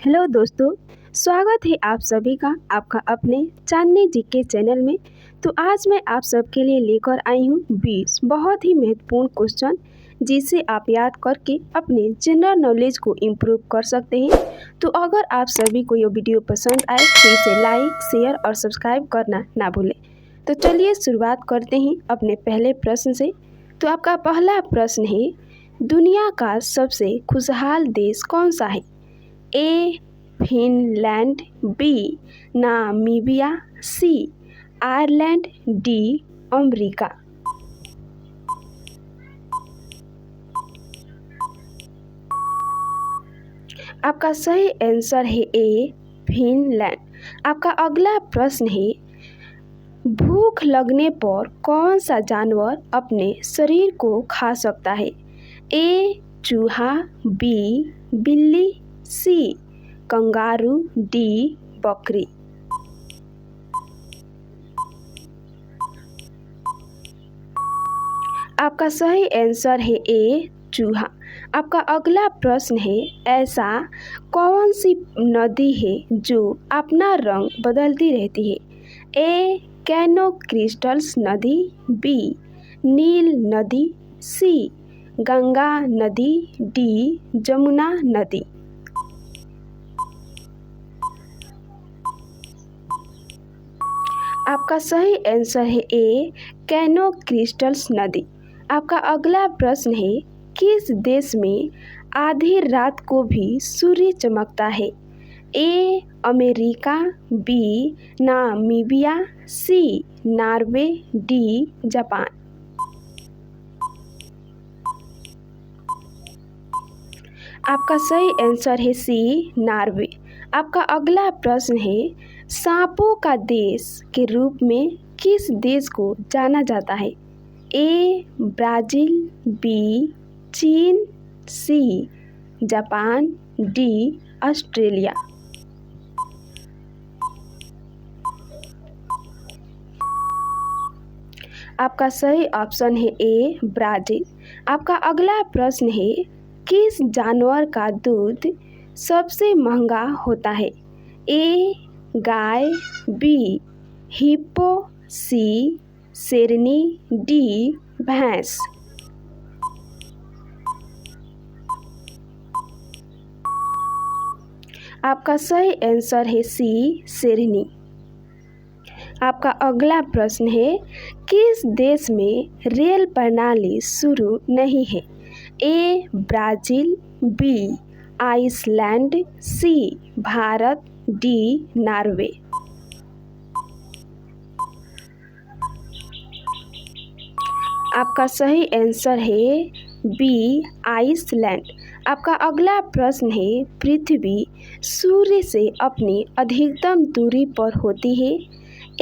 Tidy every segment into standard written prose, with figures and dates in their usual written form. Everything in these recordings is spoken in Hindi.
हेलो दोस्तों। स्वागत है आप सभी का आपका अपने चांदनी जी के चैनल में। तो आज मैं आप सबके लिए लेकर आई हूँ 20 बहुत ही महत्वपूर्ण क्वेश्चन जिसे आप याद करके अपने जनरल नॉलेज को इम्प्रूव कर सकते हैं। तो अगर आप सभी को ये वीडियो पसंद आए तो इसे लाइक शेयर और सब्सक्राइब करना ना भूलें। तो चलिए शुरुआत करते हैं अपने पहले प्रश्न से। तो आपका पहला प्रश्न है, दुनिया का सबसे खुशहाल देश कौन सा है? ए फिनलैंड, बी नामीबिया, सी आयरलैंड, डी अमेरिका। आपका सही आंसर है ए फिनलैंड। आपका अगला प्रश्न है, भूख लगने पर कौन सा जानवर अपने शरीर को खा सकता है? ए चूहा, बी बिल्ली, सी कंगारू, डी बकरी। आपका सही आंसर है ए चूहा। आपका अगला प्रश्न है, ऐसा कौन सी नदी है जो अपना रंग बदलती रहती है? ए कैनो क्रिस्टल्स नदी, बी नील नदी, सी गंगा नदी, डी जमुना नदी। आपका सही आंसर है ए कैनो क्रिस्टल्स नदी। आपका अगला प्रश्न है, किस देश में आधी रात को भी सूर्य चमकता है? A America, B Namibia, C Norway, D Japan. आपका सही आंसर है सी नॉर्वे। आपका अगला प्रश्न है, सांपों का देश के रूप में किस देश को जाना जाता है? ए ब्राज़ील, बी चीन, सी जापान, डी ऑस्ट्रेलिया। आपका सही ऑप्शन है ए ब्राज़ील। आपका अगला प्रश्न है, किस जानवर का दूध सबसे महंगा होता है? ए गाय, बी हिप्पो, सी शेरनी, डी भैंस। आपका सही आंसर है सी शेरनी। आपका अगला प्रश्न है, किस देश में रेल प्रणाली शुरू नहीं है? ए ब्राज़ील, बी आइसलैंड, सी भारत, डी नॉर्वे। आपका सही आंसर है बी आइसलैंड। आपका अगला प्रश्न है, पृथ्वी सूर्य से अपनी अधिकतम दूरी पर होती है?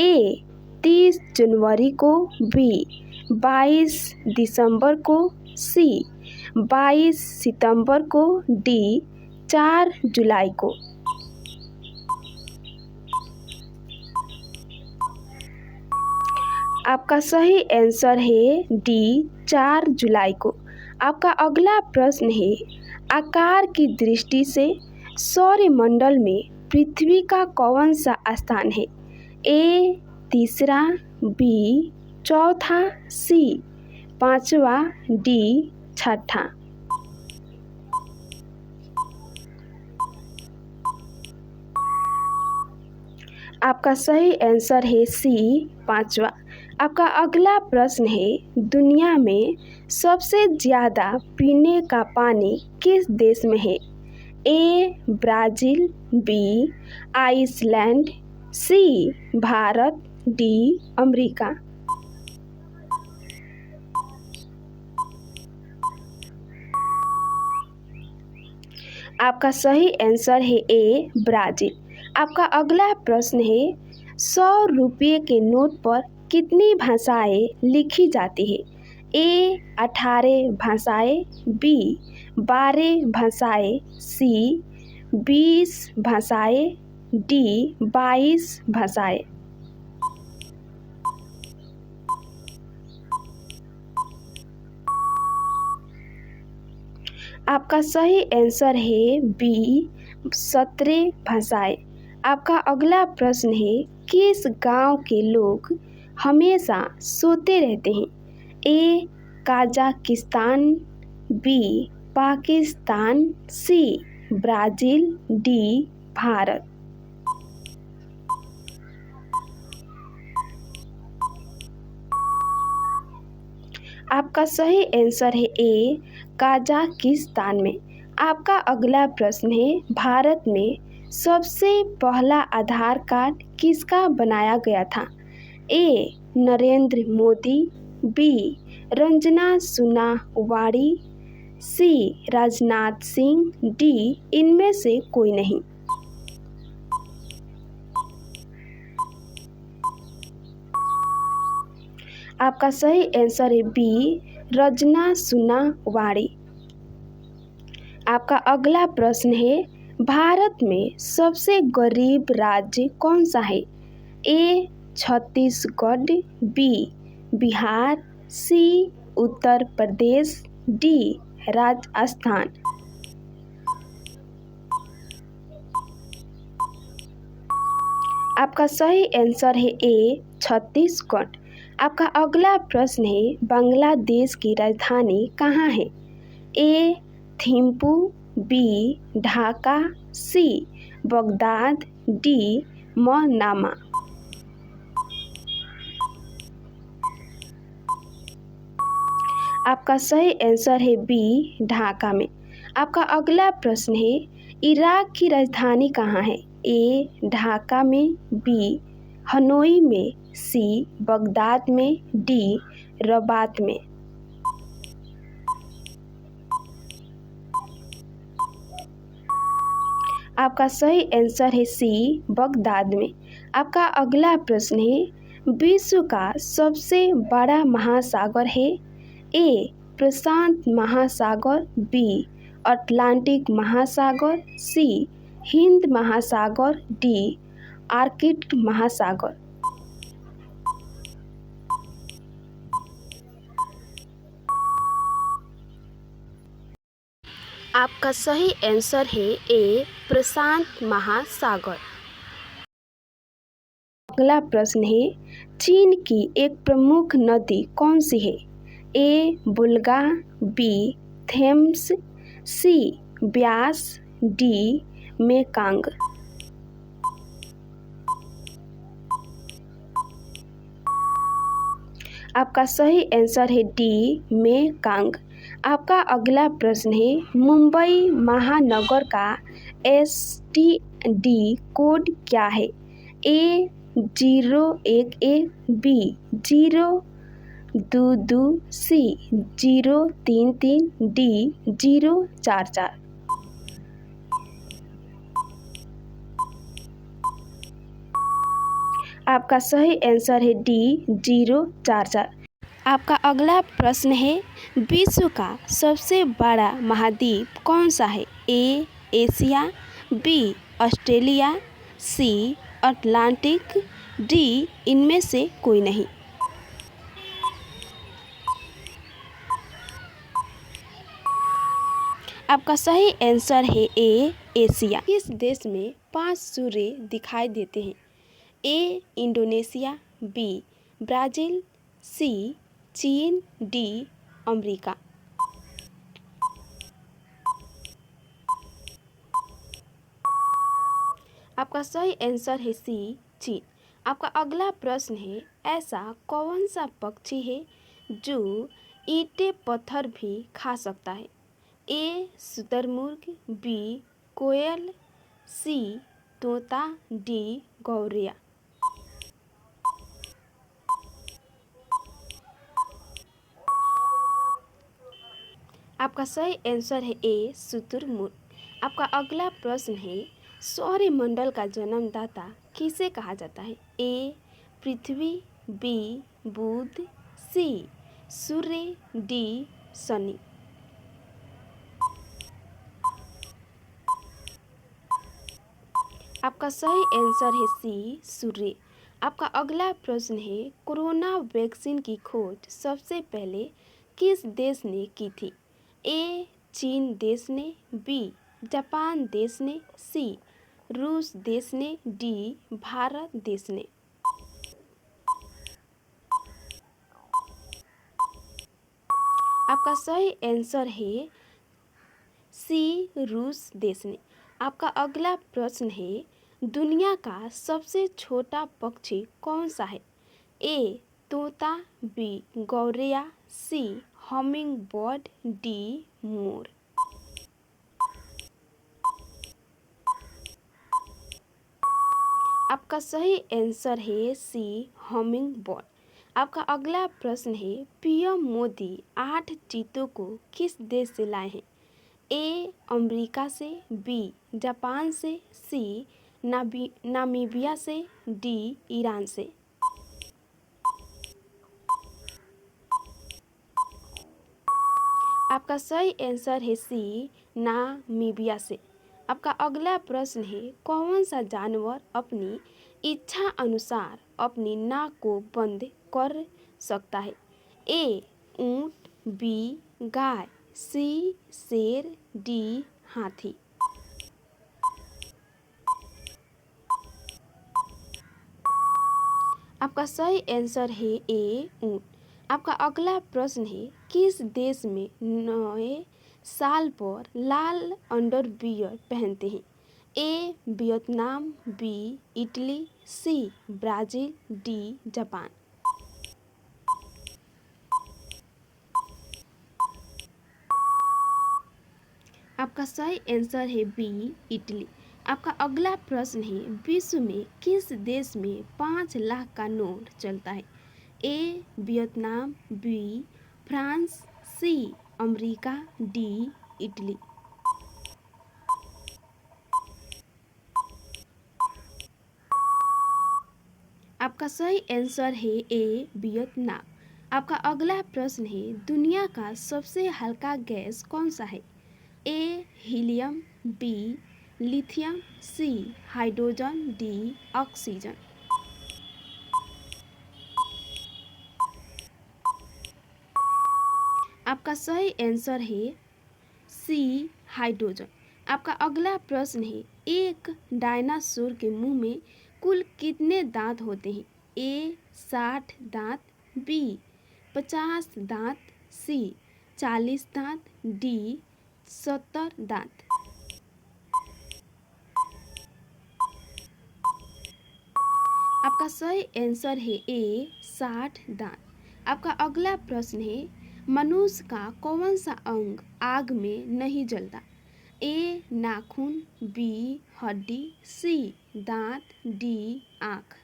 ए 30 जनवरी को, बी 22 दिसंबर को, सी 22 सितंबर को, डी 4 जुलाई को। आपका सही आंसर है डी 4 जुलाई को। आपका अगला प्रश्न है, आकार की दृष्टि से सौरमंडल में पृथ्वी का कौन सा स्थान है? ए तीसरा, बी चौथा, सी पांचवा, डी छठा। आपका सही आंसर है सी पांचवा। आपका अगला प्रश्न है, दुनिया में सबसे ज़्यादा पीने का पानी किस देश में है? ए ब्राज़ील, बी आइसलैंड, सी भारत, डी अमेरिका। आपका सही आंसर है ए ब्राज़ील। आपका अगला प्रश्न है, 100 रुपये के नोट पर कितनी भाषाएं लिखी जाती है? ए 18 भाषाएं, बी 12 भाषाएं, सी 20 भाषाएं, डी 22 भाषाएं। आपका सही आंसर है बी 17 भाषाएं। आपका अगला प्रश्न है, किस गांव के लोग हमेशा सोते रहते हैं? A Kazakhstan, B Pakistan, C Brazil, D Bharat. आपका सही आंसर है ए कजाकिस्तान में। आपका अगला प्रश्न है, भारत में सबसे पहला आधार कार्ड किसका बनाया गया था? ए नरेंद्र मोदी, बी रंजना सोनावाड़ी, सी राजनाथ सिंह, डी इनमें से कोई नहीं। आपका सही आंसर है बी रंजना सोनावाड़ी। आपका अगला प्रश्न है, भारत में सबसे गरीब राज्य कौन सा है? ए छत्तीसगढ़, बी बिहार, सी उत्तर प्रदेश, डी राजस्थान। आपका सही आंसर है ए छत्तीसगढ़। आपका अगला प्रश्न है, बांग्लादेश की राजधानी कहाँ है? ए थिम्पू, बी ढाका, सी बगदाद, डी मनामा। आपका सही आंसर है बी ढाका में। आपका अगला प्रश्न है, इराक की राजधानी कहाँ है? ए ढाका में, बी हनोई में, सी बगदाद में, डी रबात में। आपका सही आंसर है सी बगदाद में। आपका अगला प्रश्न है, विश्व का सबसे बड़ा महासागर है? ए प्रशांत महासागर, बी अटलांटिक महासागर, सी हिंद महासागर, डी आर्कटिक महासागर। आपका सही आंसर है ए प्रशांत महासागर। अगला प्रश्न है, चीन की एक प्रमुख नदी कौन सी है? ए बुल्गा, बी थेम्स, सी ब्यास, डी मेकांग। आपका सही आंसर है डी मेकांग। आपका अगला प्रश्न है, मुंबई महानगर का STD कोड क्या है? ए 011, बी 022, सी 033, डी 044। आपका सही आंसर है डी 044। आपका अगला प्रश्न है, विश्व का सबसे बड़ा महाद्वीप कौन सा है? A Asia, B Australia, C Atlantic, D इनमें से कोई नहीं। आपका सही आंसर है ए एशिया। किस देश में 5 सूर्य दिखाई देते हैं? ए इंडोनेशिया, बी ब्राज़ील, सी चीन, डी अमेरिका। आपका सही आंसर है सी चीन। आपका अगला प्रश्न है, ऐसा कौन सा पक्षी है जो ईंटे पत्थर भी खा सकता है? ए शुतुरमुर्ग, बी कोयल, सी तोता, डी गौरैया। आपका सही आंसर है ए शुतुरमुर्ग। आपका अगला प्रश्न है, सौरमंडल का जन्मदाता किसे कहा जाता है? ए पृथ्वी, बी बुध, सी सूर्य, डी शनि। आपका सही आंसर है सी सूर्य। आपका अगला प्रश्न है, कोरोना वैक्सीन की खोज सबसे पहले किस देश ने की थी? ए चीन देश ने, बी जापान देश ने, सी रूस देश ने, डी भारत देश ने। आपका सही आंसर है सी रूस देश ने। आपका अगला प्रश्न है, दुनिया का सबसे छोटा पक्षी कौन सा है? ए तोता, बी गौरैया, सी हमिंग बर्ड, डी मोर। आपका सही आंसर है सी हमिंग बर्ड। आपका अगला प्रश्न है, पीएम मोदी 8 चीतों को किस देश से लाए हैं? ए अमेरिका से, बी जापान से, सी नामीबिया से, डी ईरान से। आपका सही आंसर है सी नामीबिया से। आपका अगला प्रश्न है, कौन सा जानवर अपनी इच्छा अनुसार अपनी नाक को बंद कर सकता है? ए ऊंट, बी गाय, सी शेर, डी हाथी। आपका सही आंसर है ए ऊंट। आपका अगला प्रश्न है, किस देश में नए साल पर लाल अंडरवियर पहनते हैं? A Vietnam, B Italy, C Brazil, D Japan. आपका सही आंसर है बी इटली। आपका अगला प्रश्न है, विश्व में किस देश में 5 लाख का नोट चलता है? A Vietnam, B France, C America, D Italy. आपका सही आंसर है ए वियतनाम। आपका अगला प्रश्न है, दुनिया का सबसे हल्का गैस कौन सा है? ए helium, B lithium, C hydrogen, D oxygen. आपका सही आंसर है सी हाइड्रोजन। आपका अगला प्रश्न है, एक डायनासोर के मुंह में कुल कितने दांत होते हैं? ए 60 दांत, बी 50 दांत, सी 40 दांत, डी 70 दांत। आपका सही आंसर है ए 60 दांत। आपका अगला प्रश्न है, मनुष्य का कौन सा अंग आग में नहीं जलता? ए नाखून, बी हड्डी, सी दांत, डी आँख।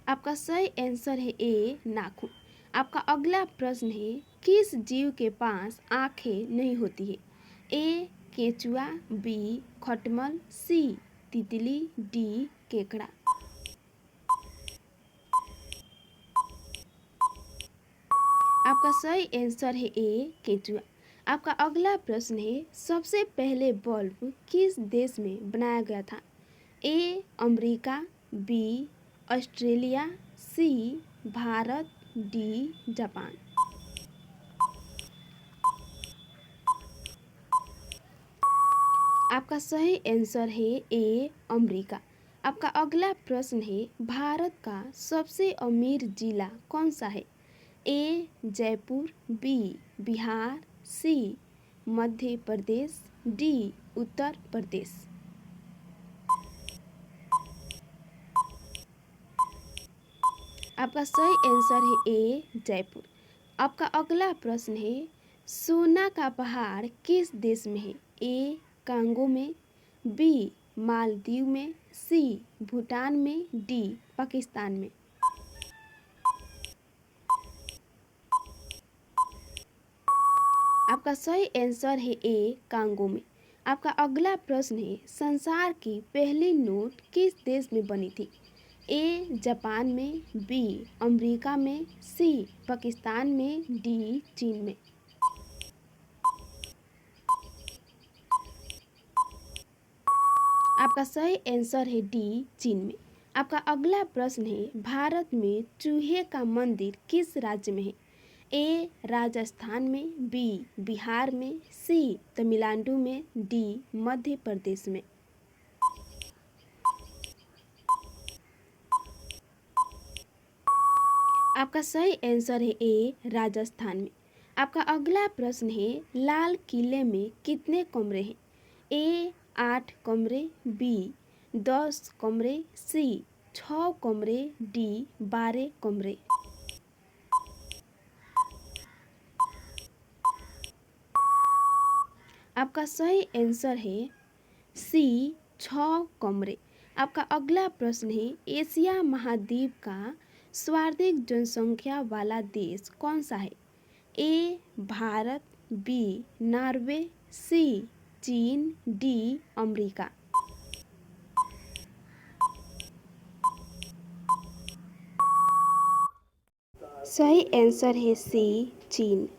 आपका सही आंसर है ए नाखून। आपका अगला प्रश्न है, किस जीव के पास आँखें नहीं होती है? ए केंचुआ, बी खटमल, सी तितली, डी केकड़ा। आपका सही आंसर है ए केंचुआ। आपका अगला प्रश्न है, सबसे पहले बल्ब किस देश में बनाया गया था? A America, B Australia, C Bharat, D Japan. आपका सही आंसर है ए अमेरिका। आपका अगला प्रश्न है, भारत का सबसे अमीर जिला कौन सा है? ए जयपुर, बी बिहार, सी मध्य प्रदेश, डी उत्तर प्रदेश। आपका सही आंसर है ए जयपुर। आपका अगला प्रश्न है, सोना का पहाड़ किस देश में है? ए कांगो में, बी मालदीव में, सी भूटान में, डी पाकिस्तान में। आपका सही आंसर है ए कांगो में। आपका अगला प्रश्न है, संसार की पहली नोट किस देश में बनी थी? ए जापान में, बी अमेरिका में, सी पाकिस्तान में, डी चीन में। आपका सही आंसर है डी चीन में। आपका अगला प्रश्न है, भारत में चूहे का मंदिर किस राज्य में है? ए राजस्थान में, बी बिहार में, सी तमिलनाडु में, डी मध्य प्रदेश में। आपका सही आंसर है ए राजस्थान में। आपका अगला प्रश्न है लाल किले में कितने कमरे हैं? ए 8 कमरे, बी 10 कमरे, सी 6 कमरे, डी 12 कमरे। आपका सही आंसर है सी 6 कमरे। आपका अगला प्रश्न है एशिया महाद्वीप का सर्वाधिक जनसंख्या वाला देश कौन सा है? ए भारत, बी नॉर्वे, सी चीन, डी अमेरिका। सही आंसर है सी चीन।